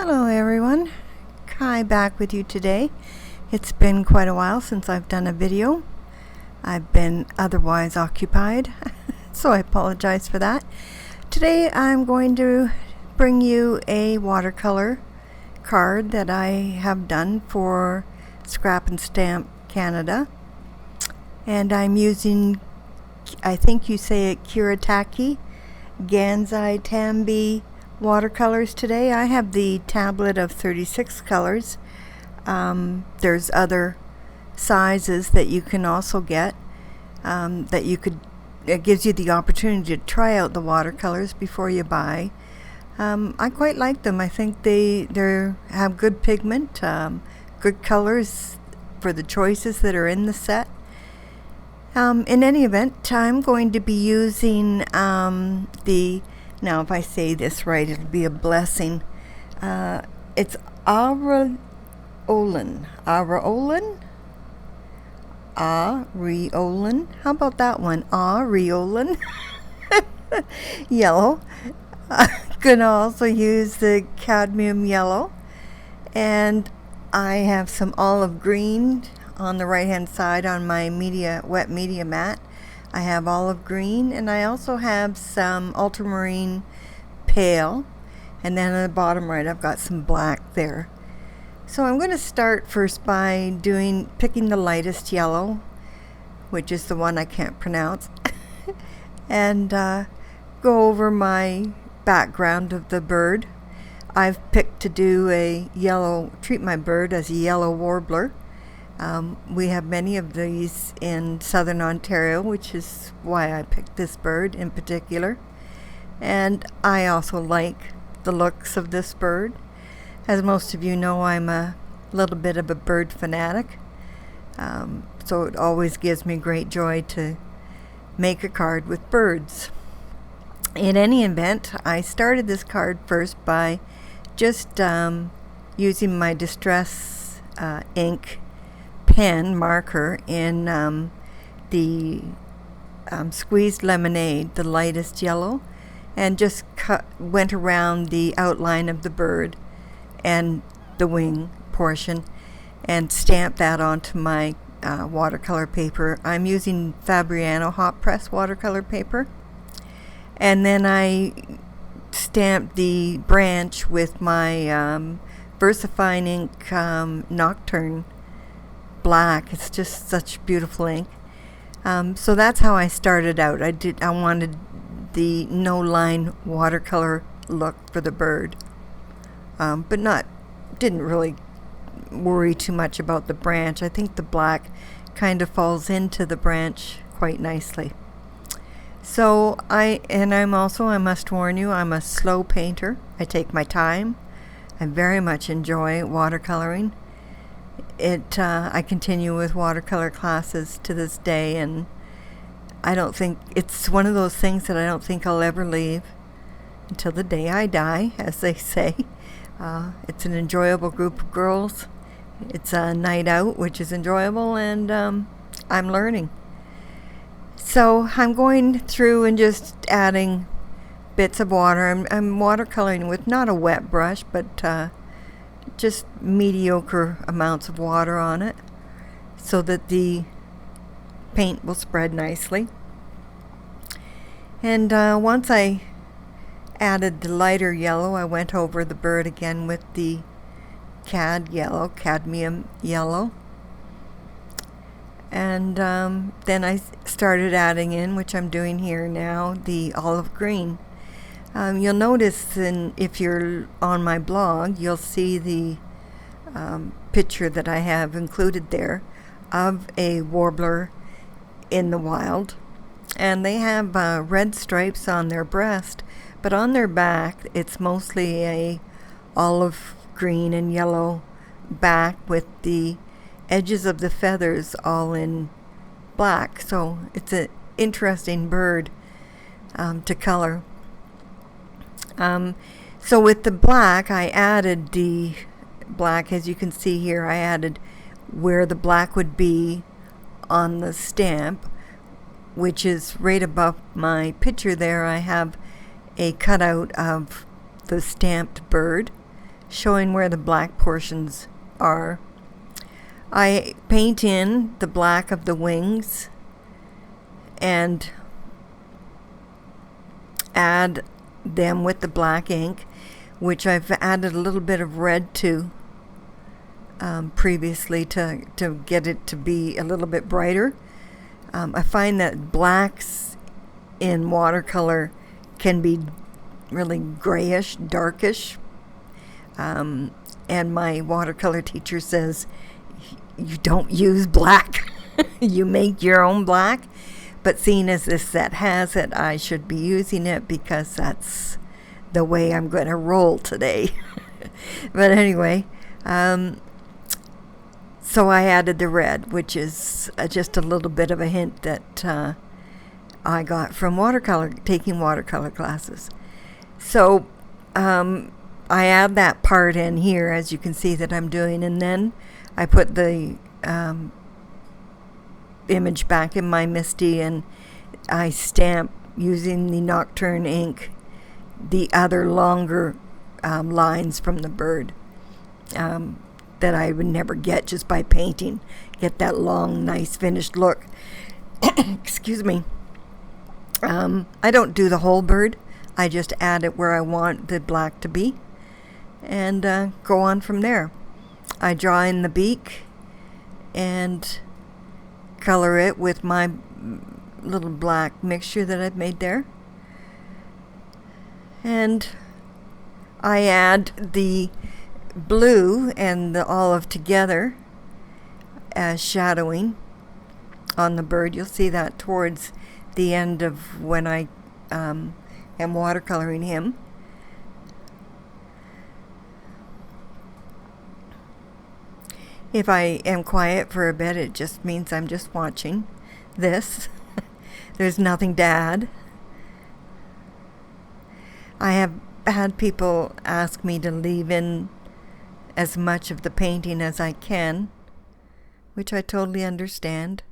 Hello everyone, Kai back with you today. It's been quite a while since I've done a video. I've been otherwise occupied, so I apologize for that. Today I'm going to bring you a watercolor card that I have done for Scrap and Stamp Canada. And I'm using, I think you say it, Kuretake Gansai Tambi watercolors today. I have the tablet of 36 colors. There's other sizes that you can also get it gives you the opportunity to try out the watercolors before you buy. I quite like them. I think they have good pigment, good colors for the choices that are in the set. In any event, I'm going to be using now if I say this right, it'll be a blessing. It's Aureolin. How about that one? Aureolin. Yellow. I'm going to also use the cadmium yellow. And I have some olive green on the right hand side on my wet media mat. I have olive green, and I also have some ultramarine pale, and then on the bottom right I've got some black there. So I'm going to start first by picking the lightest yellow, which is the one I can't pronounce, and go over my background of the bird. I've picked to treat my bird as a yellow warbler. We have many of these in southern Ontario, which is why I picked this bird in particular. And I also like the looks of this bird. As most of you know, I'm a little bit of a bird fanatic. So it always gives me great joy to make a card with birds. In any event, I started this card first by just using my Distress ink pen marker in the squeezed lemonade, the lightest yellow, and just went around the outline of the bird and the wing portion and stamped that onto my watercolor paper. I'm using Fabriano hot press watercolor paper, and then I stamped the branch with my VersaFine ink Nocturne black. It's just such beautiful ink. So that's how I started out. I wanted the no line watercolor look for the bird, but didn't really worry too much about the branch. I think the black kind of falls into the branch quite nicely. So I must warn you, I'm a slow painter. I take my time. I very much enjoy watercoloring. I continue with watercolor classes to this day, and I don't think it's one of those things that I don't think I'll ever leave until the day I die, as they say. It's an enjoyable group of girls. It's a night out, which is enjoyable, and I'm learning. So I'm going through and just adding bits of water. I'm watercoloring with not a wet brush, but just mediocre amounts of water on it so that the paint will spread nicely. And once I added the lighter yellow, I went over the bird again with the cadmium yellow. And then I started adding in, which I'm doing here now, the olive green. You'll notice if you're on my blog, you'll see the picture that I have included there of a warbler in the wild. And they have red stripes on their breast, but on their back it's mostly a olive green and yellow back with the edges of the feathers all in black. So it's an interesting bird to color. So with the black, I added the black, as you can see here, I added where the black would be on the stamp, which is right above my picture there. I have a cutout of the stamped bird showing where the black portions are. I paint in the black of the wings and add them with the black ink, which I've added a little bit of red to previously to get it to be a little bit brighter. I find that blacks in watercolor can be really grayish, darkish. And my watercolor teacher says, you don't use black. You make your own black. But seeing as this set has it, I should be using it because that's the way I'm going to roll today. But anyway, so I added the red, which is just a little bit of a hint that I got from taking watercolor classes. So I add that part in here, as you can see that I'm doing, and then I put the image back in my Misty, and I stamp using the Nocturne ink the other longer lines from the bird that I would never get just by painting. Get that long, nice finished look. Excuse me. I don't do the whole bird. I just add it where I want the black to be and go on from there. I draw in the beak and color it with my little black mixture that I've made there. And I add the blue and the olive together as shadowing on the bird. You'll see that towards the end of when I am watercoloring him. If I am quiet for a bit, it just means I'm just watching this. There's nothing to add. I have had people ask me to leave in as much of the painting as I can, which I totally understand.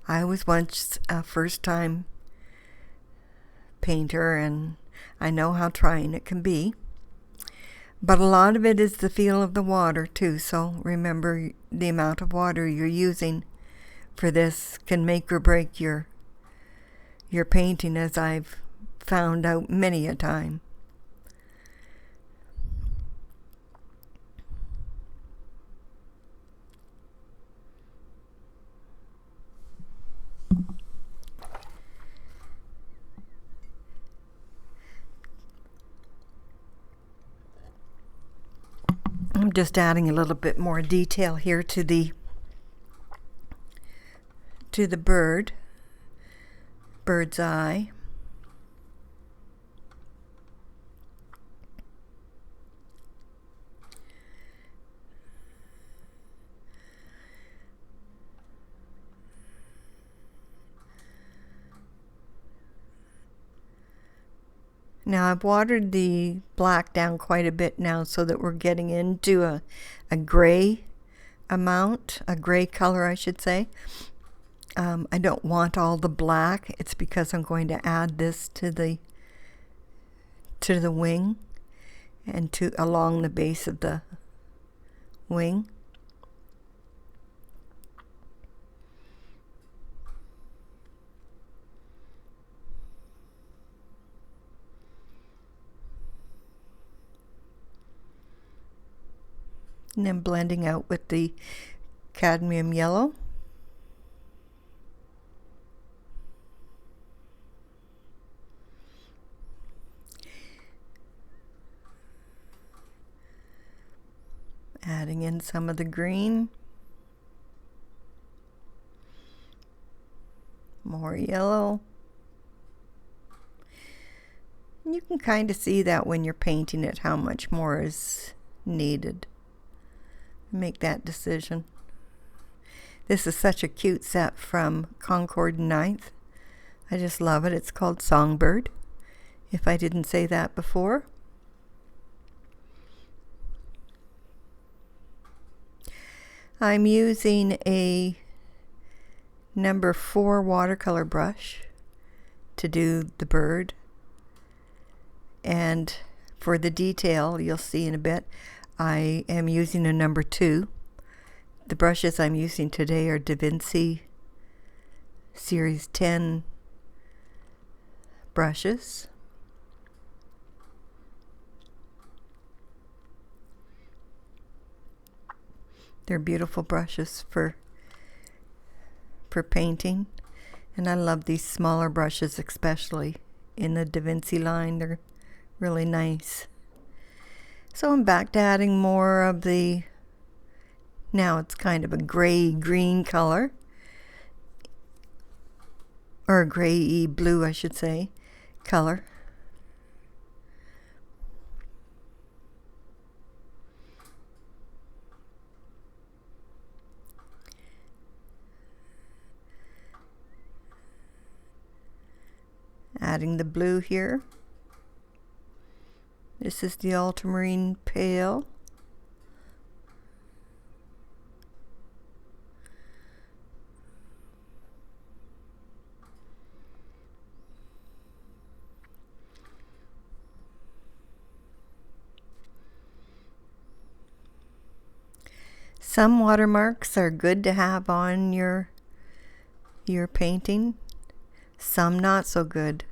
I was once a first-time painter, and I know how trying it can be. But a lot of it is the feel of the water too, so remember the amount of water you're using for this can make or break your painting, as I've found out many a time. I'm just adding a little bit more detail here to the bird's eye. Now I've watered the black down quite a bit now so that we're getting into a gray amount, a gray color I should say. I don't want all the black. It's because I'm going to add this to the wing and along the base of the wing. And then blending out with the cadmium yellow. Adding in some of the green. More yellow. And you can kind of see that when you're painting it, how much more is needed. Make that decision. This is such a cute set from Concord 9th. I just love it. It's called Songbird, if I didn't say that before. I'm using a number 4 watercolor brush to do the bird, and for the detail, you'll see in a bit, I am using a number 2. The brushes I'm using today are Da Vinci Series 10 brushes. They're beautiful brushes for painting, and I love these smaller brushes, especially in the Da Vinci line. They're really nice. So I'm back to adding more of the, now it's kind of a gray-green color, or a gray blue, I should say, color. Adding the blue here. This is the ultramarine pale. Some watermarks are good to have on your painting, some not so good.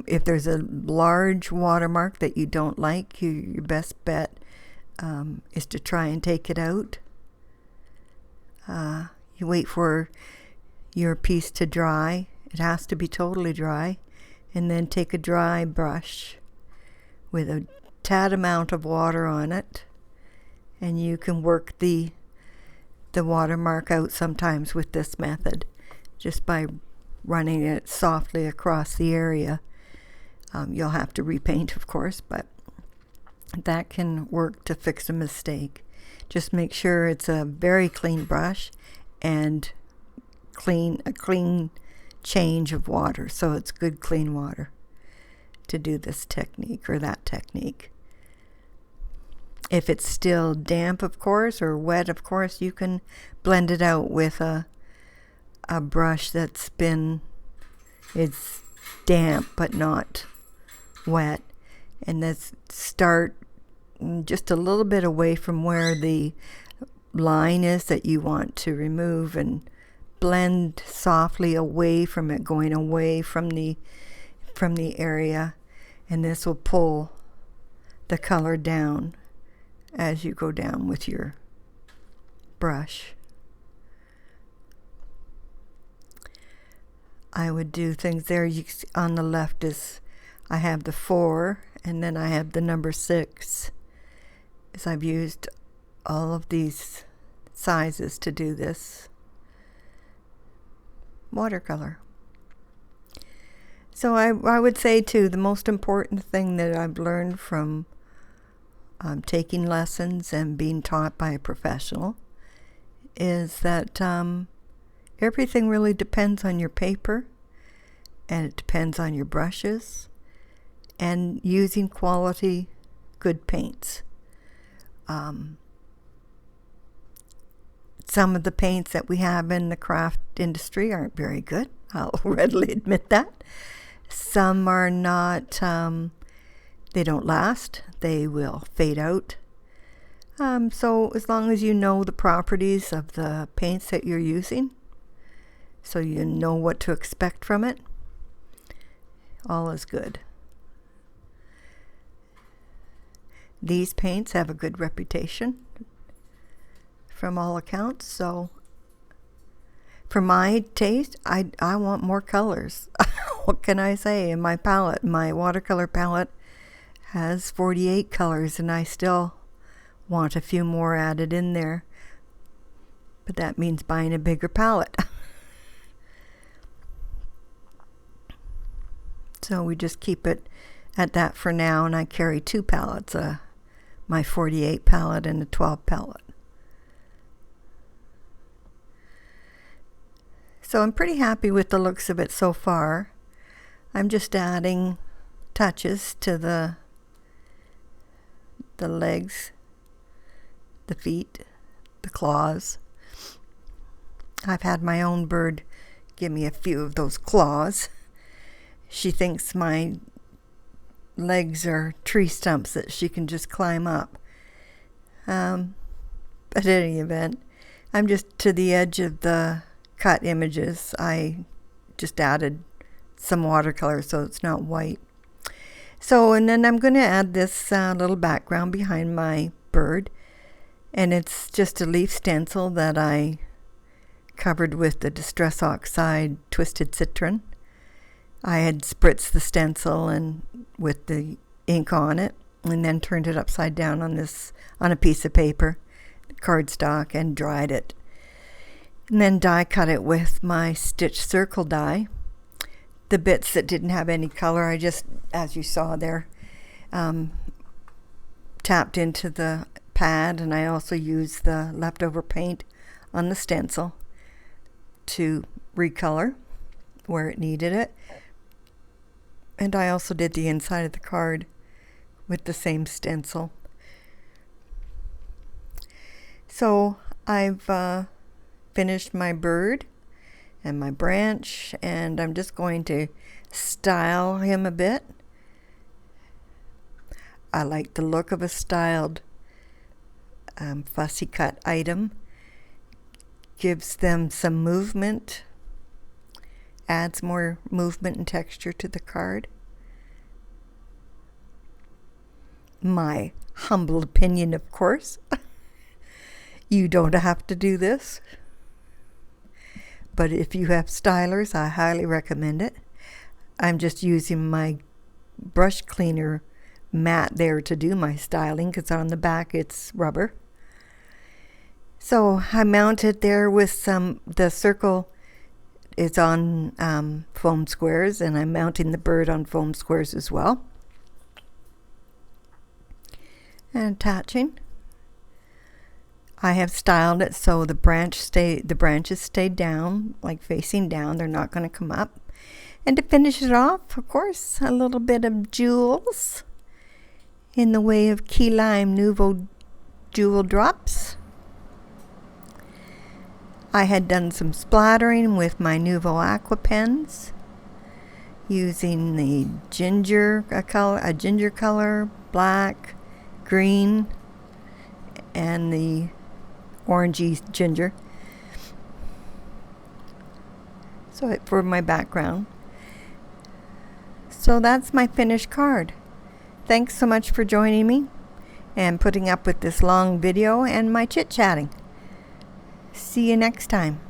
If there's a large watermark that you don't like, your best bet is to try and take it out. You wait for your piece to dry. It has to be totally dry. And then take a dry brush with a tad amount of water on it. And you can work the watermark out sometimes with this method, just by running it softly across the area. You'll have to repaint, of course, but that can work to fix a mistake. Just make sure it's a very clean brush and a clean change of water, so it's good clean water to do this technique or that technique. If it's still damp, of course, or wet, of course, you can blend it out with a brush it's damp but not wet, and let's start just a little bit away from where the line is that you want to remove, and blend softly away from it, going away from the area, and this will pull the color down as you go down with your brush. I would do things there. On the left is, I have the 4, and then I have the number 6. As I've used all of these sizes to do this watercolor. So I would say too, the most important thing that I've learned from taking lessons and being taught by a professional is that everything really depends on your paper, and it depends on your brushes, and using quality, good paints. Some of the paints that we have in the craft industry aren't very good. I'll readily admit that. Some are not, they don't last. They will fade out. So as long as you know the properties of the paints that you're using, so you know what to expect from it, all is good. These paints have a good reputation from all accounts, so for my taste, I want more colors. What can I say? In my palette, my watercolor palette has 48 colors, and I still want a few more added in there, but that means buying a bigger palette. So we just keep it at that for now, and I carry 2 palettes, my 48 palette and a 12 palette. So I'm pretty happy with the looks of it so far. I'm just adding touches to the legs, the feet, the claws. I've had my own bird give me a few of those claws. She thinks my legs are tree stumps that she can just climb up. But in any event, I'm just to the edge of the cut images. I just added some watercolor so it's not white. So, and then I'm going to add this little background behind my bird. And it's just a leaf stencil that I covered with the Distress Oxide Twisted Citron. I had spritzed the stencil and with the ink on it, and then turned it upside down on a piece of paper, cardstock, and dried it. And then die cut it with my stitch circle die. The bits that didn't have any color, I just, as you saw there, tapped into the pad, and I also used the leftover paint on the stencil to recolor where it needed it. And I also did the inside of the card with the same stencil. So I've finished my bird and my branch, and I'm just going to style him a bit. I like the look of a styled fussy cut item. Gives them some movement, adds more movement and texture to the card. My humble opinion, of course. You don't have to do this. But if you have stylers, I highly recommend it. I'm just using my brush cleaner mat there to do my styling, because on the back it's rubber. So I mounted there with the circle is on foam squares, and I'm mounting the bird on foam squares as well. And attaching. I have styled it so the branches stay down, like facing down. They're not going to come up. And to finish it off, of course, a little bit of jewels in the way of key lime Nouveau jewel drops. I had done some splattering with my Nouveau aqua pens using the ginger color, black, green, and the orangey ginger. So for my background. So that's my finished card. Thanks so much for joining me and putting up with this long video and my chit-chatting. See you next time.